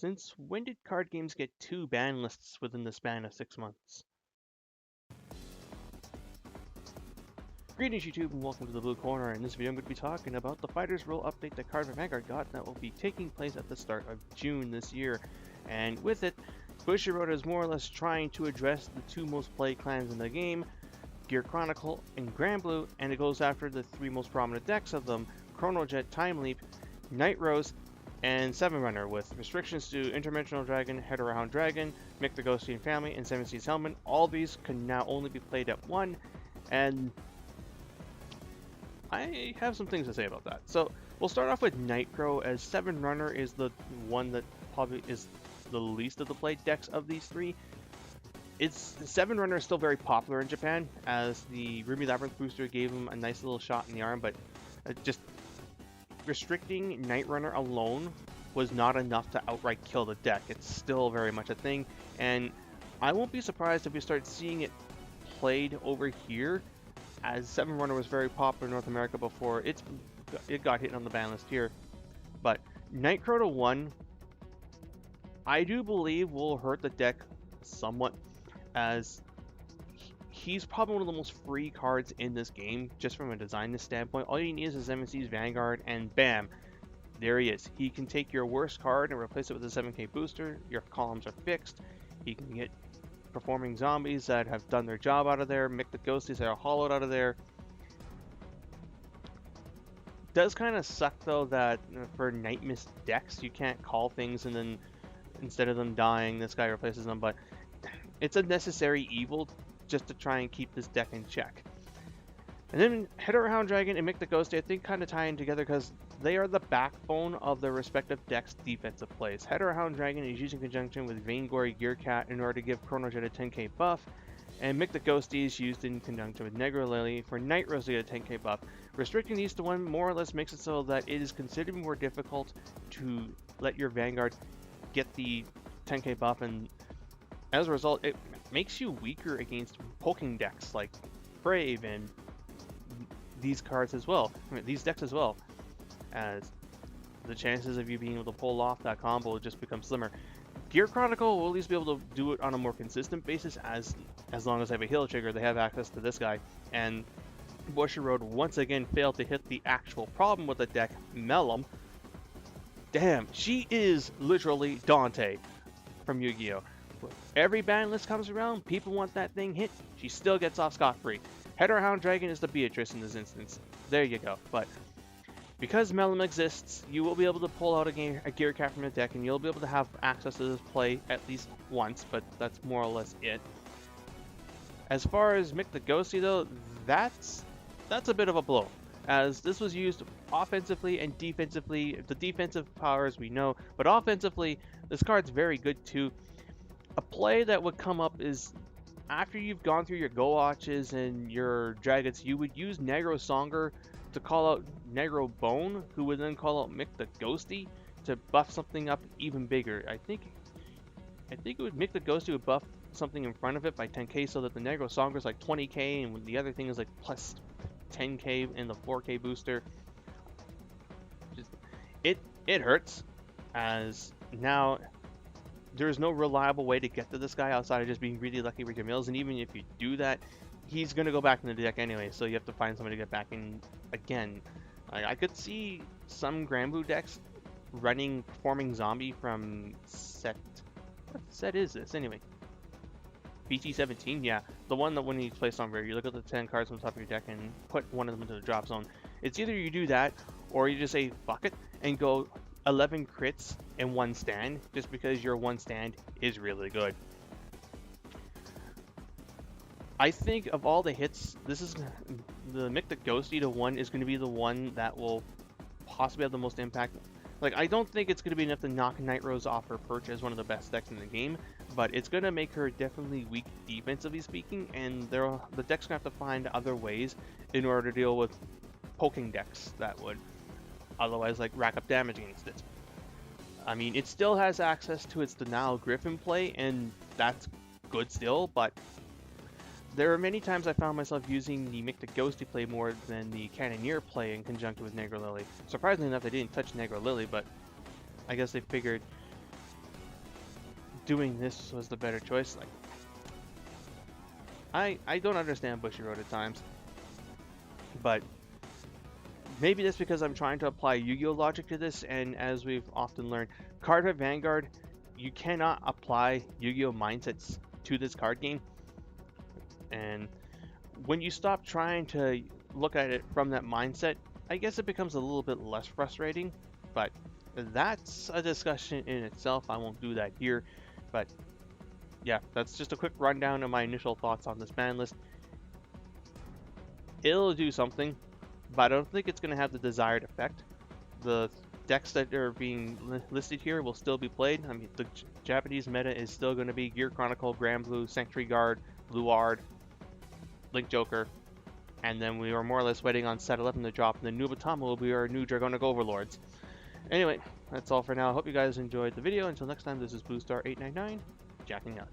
Since when did card games get 2 ban lists within the span of 6 months? Greetings YouTube and welcome to the Blue Corner. In this video I'm going to be talking about the Fighters Rule update that Cardfight Vanguard got that will be taking place at the start of June this year. And with it, Bushiroad is more or less trying to address the 2 most played clans in the game, Gear Chronicle and Grand Blue, and it goes after the 3 most prominent decks of them, Chrono Jet, Time Leap, Night Rose, and 7 Runner, with restrictions to Interdimensional Dragon, Head Around Dragon, Mick the Ghosty and Family, and 7 Seas Helmet. All these can now only be played at 1, and I have some things to say about that. So we'll start off with Nitro, as 7 Runner is the one that probably is the least of the played decks of these 3. 7 Runner is still very popular in Japan, as the Ruby Labyrinth booster gave him a nice little shot in the arm, but just restricting Night Runner alone was not enough to outright kill the deck. It's still very much a thing, and I won't be surprised if we start seeing it played over here, as 7 Runner was very popular in North America before it got hit on the ban list here. But Nitro to 1, I do believe will hurt the deck somewhat, as he's probably one of the most free cards in this game, just from a design standpoint. All you need is a MSC's Vanguard, and bam, there he is. He can take your worst card and replace it with a 7k booster. Your columns are fixed. He can get performing zombies that have done their job out of there, Mick the Ghosties that are hollowed out of there. Does kind of suck though that for Night Mist decks you can't call things and then instead of them dying this guy replaces them, but it's a necessary evil just to try and keep this deck in check. And then Head Around Dragon and Mick the Ghosty I think kind of tie in together because they are the backbone of their respective decks' defensive plays. Head Around Dragon is used in conjunction with Vanguard Gear Cat in order to give Chrono Jet a 10k buff, and Mick the Ghosty is used in conjunction with Negro Lily for Night Rose to get a 10k buff. Restricting these to 1 more or less makes it so that it is considerably more difficult to let your Vanguard get the 10k buff, and as a result it makes you weaker against poking decks like Brave and these cards as well, these decks as well, as the chances of you being able to pull off that combo just become slimmer. Gear Chronicle will at least be able to do it on a more consistent basis, as long as they have a heal trigger, they have access to this guy. And Bushiroad once again failed to hit the actual problem with the deck, Mellum. Damn, she is literally Dante from Yu-Gi-Oh! Every ban list comes around, people want that thing hit, she still gets off scot-free. Head Around Dragon is the Beatrice in this instance. There you go. But because Mellum exists, you will be able to pull out a Gear Cat from your deck, and you'll be able to have access to this play at least once, but that's more or less it. As far as Mick the Ghosty though, that's a bit of a blow, as this was used offensively and defensively. The defensive powers we know, but offensively, this card's very good too. A play that would come up is after you've gone through your Go Watches and your Dragons, you would use Negro Songer to call out Negro Bone, who would then call out Mick the Ghosty to buff something up even bigger. I think it would Mick the Ghosty would buff something in front of it by 10k, so that the Negro Songer is like 20k, and the other thing is like plus 10k in the 4k booster. Just it hurts, as now there's no reliable way to get to this guy outside of just being really lucky with your mills, and even if you do that, he's going to go back in the deck anyway, so you have to find somebody to get back in again. I could see some Grand Blue decks running Performing Zombie from set... What set is this anyway? BT17? Yeah, the one that when he's placed on rear, you look at the 10 cards on the top of your deck and put one of them into the drop zone. It's either you do that, or you just say fuck it and go 11 crits in 1 stand, just because your 1 stand is really good. I think of all the hits, this is the Mick the Ghosty to 1 is going to be the one that will possibly have the most impact. Like, I don't think it's going to be enough to knock Night Rose off her perch as one of the best decks in the game, but it's going to make her definitely weak defensively speaking, and the deck's going to have to find other ways in order to deal with poking decks that would otherwise like rack up damage against it. I mean, it still has access to its Denial Griffin play, and that's good still, but there are many times I found myself using the Mick the Ghosty play more than the Cannoneer play in conjunction with Negro Lily. Surprisingly enough, they didn't touch Negro Lily, but I guess they figured doing this was the better choice. Like, I don't understand Bushiroad at times, but maybe that's because I'm trying to apply Yu-Gi-Oh logic to this, and as we've often learned, Cardfight Vanguard, you cannot apply Yu-Gi-Oh mindsets to this card game. And when you stop trying to look at it from that mindset, I guess it becomes a little bit less frustrating, but that's a discussion in itself. I won't do that here, but yeah, that's just a quick rundown of my initial thoughts on this ban list. It'll do something, but I don't think it's going to have the desired effect. The decks that are being listed here will still be played. I mean, the Japanese meta is still going to be Gear Chronicle, Grand Blue, Sanctuary Guard, Bluard, Link Joker, and then we are more or less waiting on set 11 to drop, and then Nubatama will be our new Dragonic Overlords. Anyway, that's all for now. I hope you guys enjoyed the video. Until next time, this is Bluestar899, jacking out.